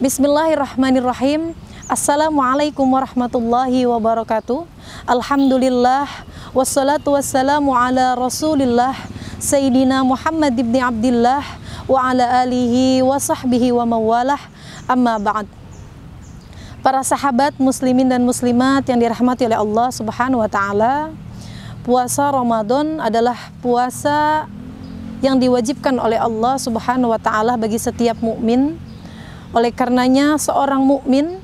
Bismillahirrahmanirrahim. Assalamualaikum warahmatullahi wabarakatuh. Alhamdulillah, wassalatu wassalamu ala rasulillah Sayyidina Muhammad ibn Abdillah wa ala alihi wa sahbihi wa mawalah, amma ba'd. Para sahabat muslimin dan muslimat yang dirahmati oleh Allah subhanahu wa ta'ala, puasa Ramadan adalah puasa yang diwajibkan oleh Allah subhanahu wa ta'ala bagi setiap mukmin. Oleh karenanya seorang mukmin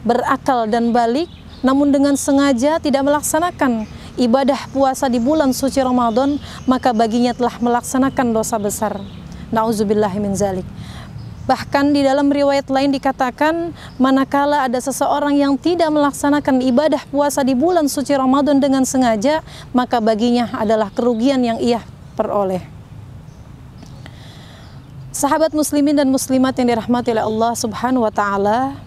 berakal dan balik namun dengan sengaja tidak melaksanakan ibadah puasa di bulan suci Ramadan, maka baginya telah melaksanakan dosa besar. Nauzubillahi min zalik. Bahkan di dalam riwayat lain dikatakan, manakala ada seseorang yang tidak melaksanakan ibadah puasa di bulan suci Ramadan dengan sengaja, maka baginya adalah kerugian yang ia peroleh. Sahabat muslimin dan muslimat yang dirahmati oleh Allah subhanahu wa ta'ala,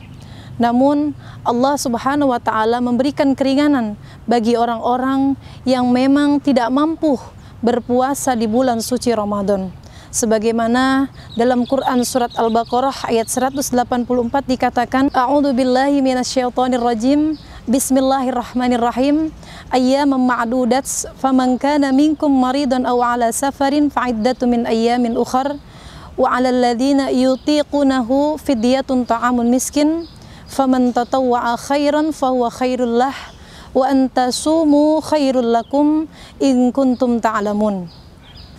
namun Allah subhanahu wa ta'ala memberikan keringanan bagi orang-orang yang memang tidak mampu berpuasa di bulan suci Ramadan. Sebagaimana dalam Quran surat Al-Baqarah ayat 184 dikatakan, A'udzu billahi minasyaitonir rajim. Bismillahirrahmanirrahim. Ayyaman ma'dudat faman kana minkum maridan aw 'ala safarin fa'iddatu min ayyamin ukhar wa 'alal ladzina yutiqunahu fidyatun ta'amun miskin faman tatawwa'a khairan fahuwa khairul lah wa antasumu khairul lakum in kuntum ta'lamun.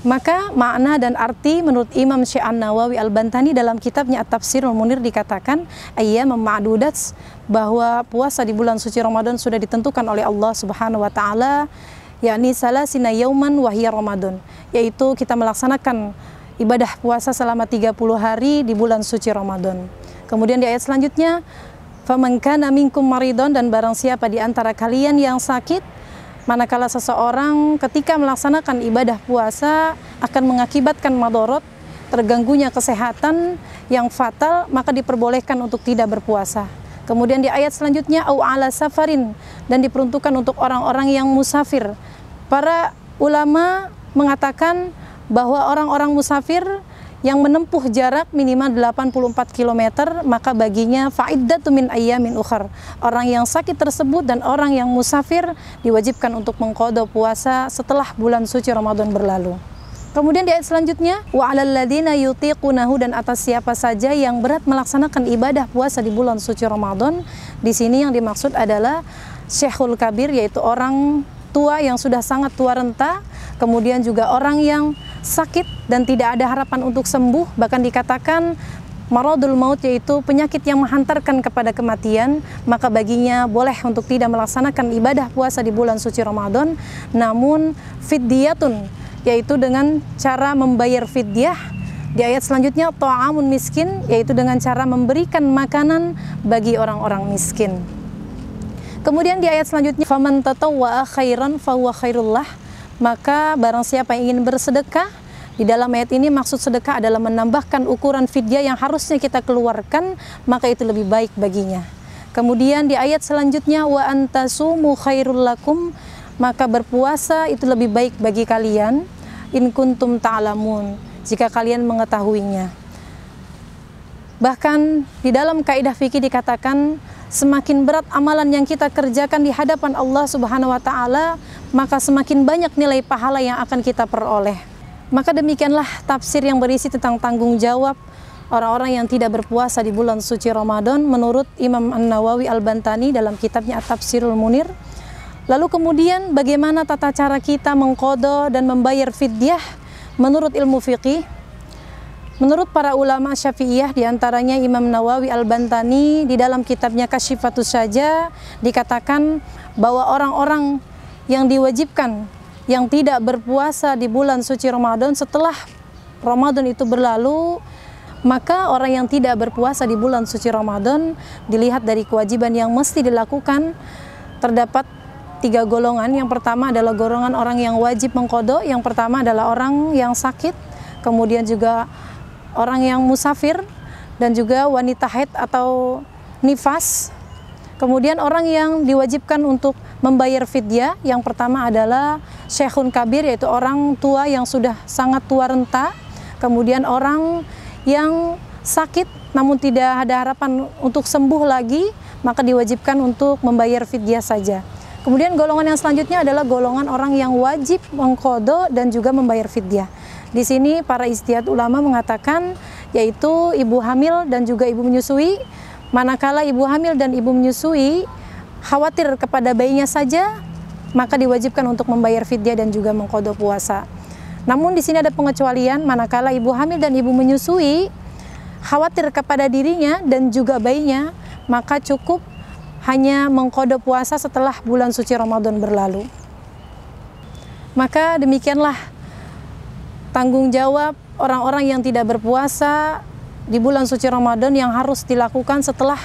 Maka makna dan arti menurut Imam Syekh An-Nawawi Al-Bantani dalam kitabnya At-Tafsirul Munir dikatakan ayyaman ma'dudat, bahwa puasa di bulan suci Ramadan sudah ditentukan oleh Allah Subhanahu wa taala, yakni salasina yauman wa hiya Ramadan, yaitu kita melaksanakan ibadah puasa selama 30 hari di bulan suci Ramadan. Kemudian di ayat selanjutnya, faman kana minkum maridon, dan barang siapa di antara kalian yang sakit, manakala seseorang ketika melaksanakan ibadah puasa akan mengakibatkan madorot, terganggunya kesehatan yang fatal, maka diperbolehkan untuk tidak berpuasa. Kemudian di ayat selanjutnya, au ala safarin, dan diperuntukkan untuk orang-orang yang musafir. Para ulama mengatakan bahwa orang-orang musafir yang menempuh jarak minimal 84 km, maka baginya fa'iddatu min ayyamin ukhar. Orang yang sakit tersebut dan orang yang musafir diwajibkan untuk mengqadha puasa setelah bulan suci Ramadan berlalu. Kemudian di ayat selanjutnya, wa 'alal ladzina yutiqunahu, dan atas siapa saja yang berat melaksanakan ibadah puasa di bulan suci Ramadan. Di sini yang dimaksud adalah Syekhul Kabir, yaitu orang tua yang sudah sangat tua renta, kemudian juga orang yang sakit dan tidak ada harapan untuk sembuh, bahkan dikatakan maradul maut, yaitu penyakit yang menghantarkan kepada kematian, maka baginya boleh untuk tidak melaksanakan ibadah puasa di bulan suci Ramadan, namun fidyatun, yaitu dengan cara membayar fidyah. Di ayat selanjutnya, ta'amun miskin, yaitu dengan cara memberikan makanan bagi orang-orang miskin. Kemudian di ayat selanjutnya, faman tatawwa'a khairan fahuwa khairullah, maka barang siapa yang ingin bersedekah, di dalam ayat ini maksud sedekah adalah menambahkan ukuran fidyah yang harusnya kita keluarkan, maka itu lebih baik baginya. Kemudian di ayat selanjutnya, wa antasumu khairul lakum, maka berpuasa itu lebih baik bagi kalian, in kuntum ta'lamun, jika kalian mengetahuinya. Bahkan di dalam kaidah fikih dikatakan, semakin berat amalan yang kita kerjakan di hadapan Allah Subhanahu wa taala, maka semakin banyak nilai pahala yang akan kita peroleh. Maka demikianlah tafsir yang berisi tentang tanggung jawab orang-orang yang tidak berpuasa di bulan suci Ramadan menurut Imam An-Nawawi Al-Bantani dalam kitabnya At-Tafsirul Munir. Lalu kemudian bagaimana tata cara kita mengqadha dan membayar fidyah menurut ilmu fiqih? Menurut para ulama Syafi'iyah, diantaranya Imam Nawawi Al-Bantani di dalam kitabnya Kasyifatus Saja dikatakan bahwa orang-orang yang diwajibkan yang tidak berpuasa di bulan suci Ramadan setelah Ramadan itu berlalu, maka orang yang tidak berpuasa di bulan suci Ramadan dilihat dari kewajiban yang mesti dilakukan. Terdapat 3 golongan. Yang pertama adalah golongan orang yang wajib mengqadha. Yang pertama adalah orang yang sakit, kemudian juga orang yang musafir, dan juga wanita haid atau nifas. Kemudian orang yang diwajibkan untuk membayar fidyah, yang pertama adalah Syekhun Kabir, yaitu orang tua yang sudah sangat tua renta. Kemudian orang yang sakit namun tidak ada harapan untuk sembuh lagi, maka diwajibkan untuk membayar fidyah saja. Kemudian golongan yang selanjutnya adalah golongan orang yang wajib mengqadha dan juga membayar fidyah. Di sini para ijtihad ulama mengatakan yaitu ibu hamil dan juga ibu menyusui. Manakala ibu hamil dan ibu menyusui khawatir kepada bayinya saja, maka diwajibkan untuk membayar fidyah dan juga mengqadha puasa. Namun di sini ada pengecualian, manakala ibu hamil dan ibu menyusui khawatir kepada dirinya dan juga bayinya, maka cukup hanya mengqadha puasa setelah bulan suci Ramadan berlalu. Maka demikianlah tanggung jawab orang-orang yang tidak berpuasa di bulan suci Ramadan yang harus dilakukan setelah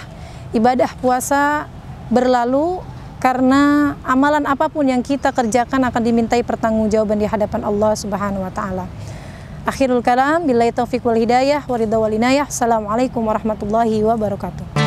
ibadah puasa berlalu, karena amalan apapun yang kita kerjakan akan dimintai pertanggungjawaban di hadapan Allah Subhanahu wa taala. Akhirul kalam, billahi taufiq wal hidayah, wa ridha wal inayah. Assalamualaikum warahmatullahi wabarakatuh.